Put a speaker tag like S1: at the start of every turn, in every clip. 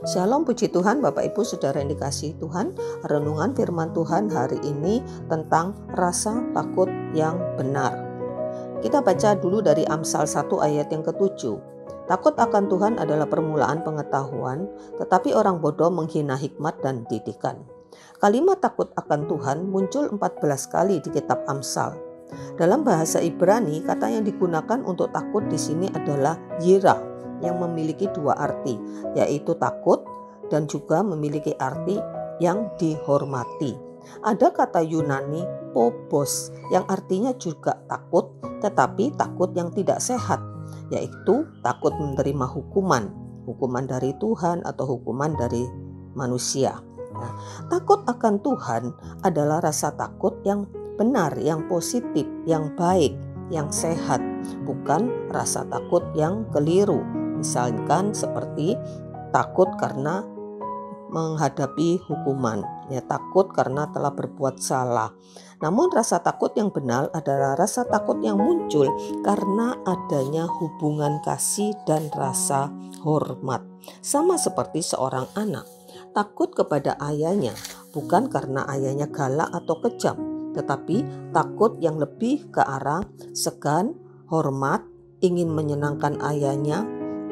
S1: Shalom, puji Tuhan Bapak Ibu Saudara yang dikasihi Tuhan. Renungan firman Tuhan hari ini tentang rasa takut yang benar. Kita baca dulu dari Amsal 1 ayat yang ke-7. Takut akan Tuhan adalah permulaan pengetahuan, tetapi orang bodoh menghina hikmat dan didikan. Kalimat takut akan Tuhan muncul 14 kali di kitab Amsal. Dalam bahasa Ibrani, kata yang digunakan untuk takut di sini adalah yira, yang memiliki dua arti, yaitu takut dan juga memiliki arti yang dihormati. Ada kata Yunani phobos yang artinya juga takut, tetapi takut yang tidak sehat, yaitu takut menerima hukuman dari Tuhan atau hukuman dari manusia. Nah, takut akan Tuhan adalah rasa takut yang benar, yang positif, yang baik, yang sehat, bukan rasa takut yang keliru. Misalkan seperti takut karena menghadapi hukuman, takut karena telah berbuat salah. Namun rasa takut yang benar adalah rasa takut yang muncul karena adanya hubungan kasih dan rasa hormat. Sama seperti seorang anak takut kepada ayahnya, bukan karena ayahnya galak atau kejam, tetapi takut yang lebih ke arah segan, hormat, ingin menyenangkan ayahnya,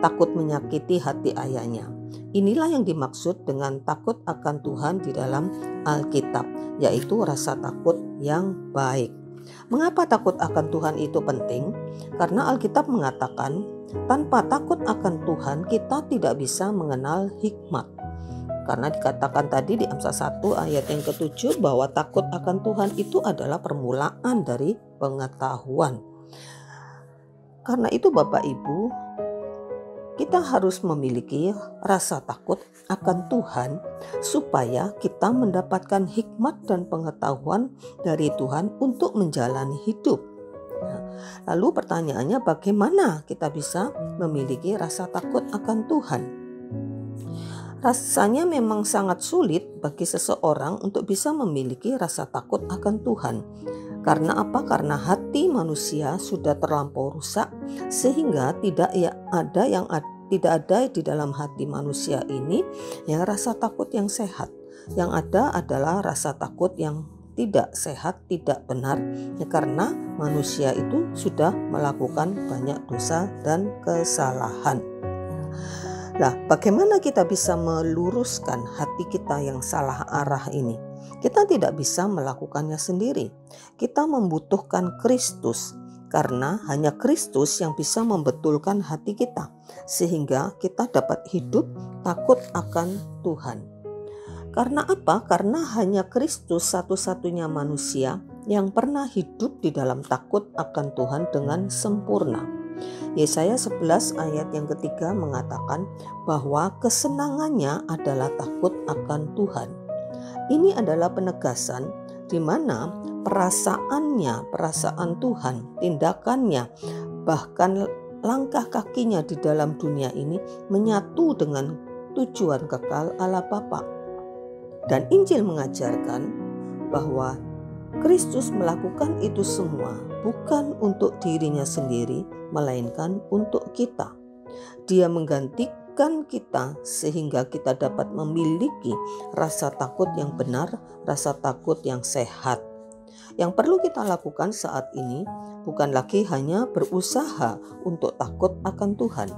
S1: takut menyakiti hati ayahnya. Inilah yang dimaksud dengan takut akan Tuhan di dalam Alkitab, yaitu rasa takut yang baik. Mengapa takut akan Tuhan itu penting? Karena Alkitab mengatakan, tanpa takut akan Tuhan kita tidak bisa mengenal hikmat. Karena dikatakan tadi di Amsal 1 ayat yang ke-7 bahwa takut akan Tuhan itu adalah permulaan dari pengetahuan. Karena itu Bapak Ibu, kita harus memiliki rasa takut akan Tuhan supaya kita mendapatkan hikmat dan pengetahuan dari Tuhan untuk menjalani hidup. Lalu pertanyaannya, bagaimana kita bisa memiliki rasa takut akan Tuhan? Rasanya memang sangat sulit bagi seseorang untuk bisa memiliki rasa takut akan Tuhan. Karena apa? Karena hati manusia sudah terlampau rusak sehingga tidak ada di dalam hati manusia ini yang rasa takut yang sehat. Yang ada adalah rasa takut yang tidak sehat, tidak benar, karena manusia itu sudah melakukan banyak dosa dan kesalahan. Nah, bagaimana kita bisa meluruskan hati kita yang salah arah ini? Kita tidak bisa melakukannya sendiri. Kita membutuhkan Kristus, karena hanya Kristus yang bisa membetulkan hati kita, sehingga kita dapat hidup takut akan Tuhan. Karena apa? Karena hanya Kristus satu-satunya manusia yang pernah hidup di dalam takut akan Tuhan dengan sempurna. Yesaya 11 ayat yang ketiga mengatakan bahwa kesenangannya adalah takut akan Tuhan. Ini adalah penegasan di mana perasaan Tuhan, tindakannya, bahkan langkah kakinya di dalam dunia ini menyatu dengan tujuan kekal Allah Bapa. Dan Injil mengajarkan bahwa Kristus melakukan itu semua bukan untuk dirinya sendiri, melainkan untuk kita. Dia menggantikan kita sehingga kita dapat memiliki rasa takut yang benar, rasa takut yang sehat. Yang perlu kita lakukan saat ini bukan lagi hanya berusaha untuk takut akan Tuhan,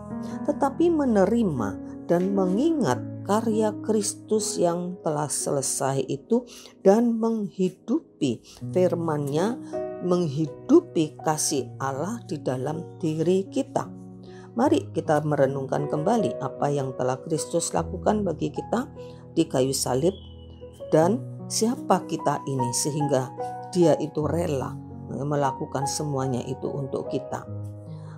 S1: tetapi menerima dan mengingat karya Kristus yang telah selesai itu dan menghidupi firman-Nya, menghidupi kasih Allah di dalam diri kita. Mari kita merenungkan kembali apa yang telah Kristus lakukan bagi kita di kayu salib dan siapa kita ini sehingga Dia itu rela melakukan semuanya itu untuk kita.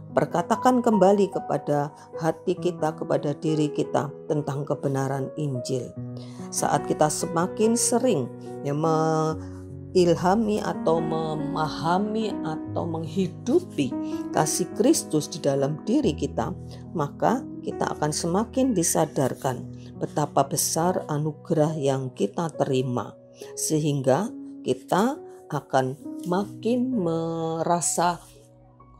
S1: Perkatakan kembali kepada hati kita, kepada diri kita tentang kebenaran Injil. Saat kita semakin sering ilhami atau memahami atau menghidupi kasih Kristus di dalam diri kita, maka kita akan semakin disadarkan betapa besar anugerah yang kita terima, sehingga kita akan makin merasa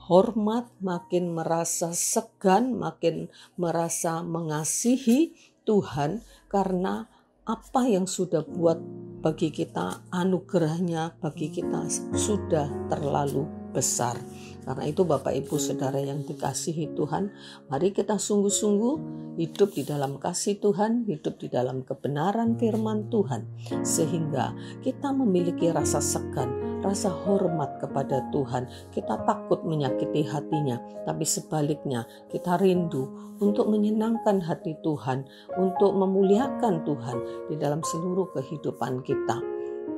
S1: hormat, makin merasa segan, makin merasa mengasihi Tuhan karena apa yang sudah buat bagi kita, anugerahnya bagi kita sudah terlalu besar. Karena itu Bapak Ibu Saudara yang dikasihi Tuhan, mari kita sungguh-sungguh hidup di dalam kasih Tuhan, hidup di dalam kebenaran firman Tuhan, sehingga kita memiliki rasa segan, rasa hormat kepada Tuhan. Kita takut menyakiti hatinya, tapi sebaliknya kita rindu untuk menyenangkan hati Tuhan, untuk memuliakan Tuhan di dalam seluruh kehidupan kita,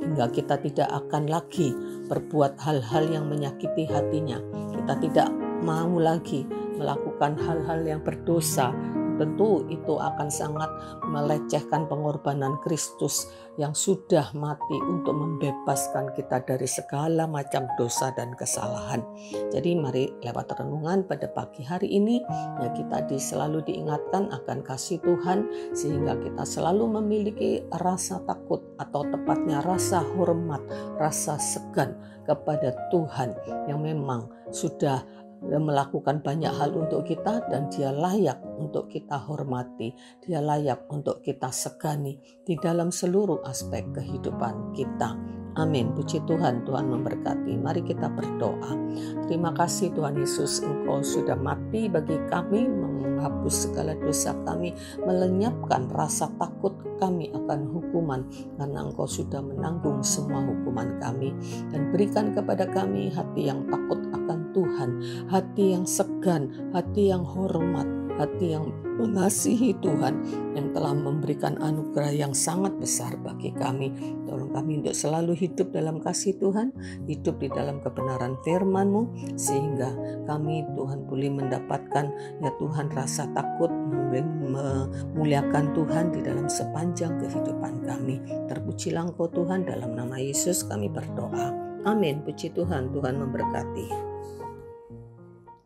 S1: hingga kita tidak akan lagi berbuat hal-hal yang menyakiti hatinya. Kita tidak mau lagi melakukan hal-hal yang berdosa. Tentu itu akan sangat melecehkan pengorbanan Kristus yang sudah mati untuk membebaskan kita dari segala macam dosa dan kesalahan. Jadi mari lewat renungan pada pagi hari ini, ya kita selalu diingatkan akan kasih Tuhan, sehingga kita selalu memiliki rasa takut, atau tepatnya rasa hormat, rasa segan kepada Tuhan yang memang sudah melakukan banyak hal untuk kita, dan Dia layak untuk kita hormati, Dia layak untuk kita segani di dalam seluruh aspek kehidupan kita. Amin. Puji Tuhan, Tuhan memberkati. Mari kita berdoa. Terima kasih Tuhan Yesus, Engkau sudah mati bagi kami, menghapus segala dosa kami, melenyapkan rasa takut kami akan hukuman, karena Engkau sudah menanggung semua hukuman kami. Dan berikan kepada kami hati yang takut akan Tuhan, hati yang segan, hati yang hormat, hati yang mengasihi Tuhan yang telah memberikan anugerah yang sangat besar bagi kami. Tolong kami untuk selalu hidup dalam kasih Tuhan, hidup di dalam kebenaran firman-Mu, sehingga kami Tuhan boleh mendapatkan ya Tuhan rasa takut, memuliakan Tuhan di dalam sepanjang kehidupan kami. Terpujilah Engkau Tuhan, dalam nama Yesus kami berdoa. Amin. Puji Tuhan, Tuhan memberkati.